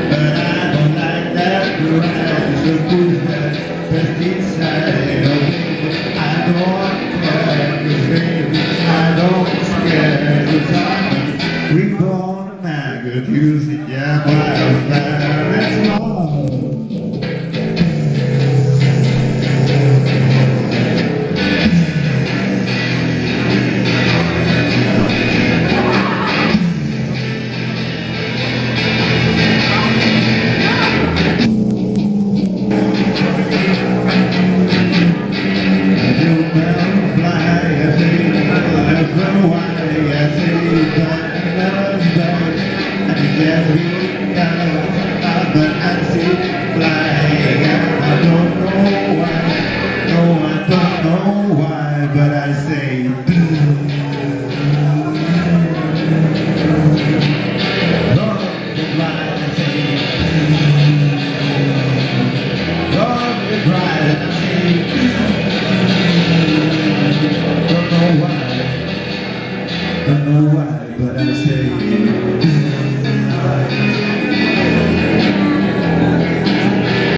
but I don't like that ride. The food that's inside of me. I don't care, 'cause baby, I don't scare. 'Cause I'm reborn a maggot using your wildfire. Let's go. Yes, we got but I see flying. I don't know why, no, I don't know why, but I say, Lord, the bride, I say, Lord, the bride, I say, don't know why, but I say.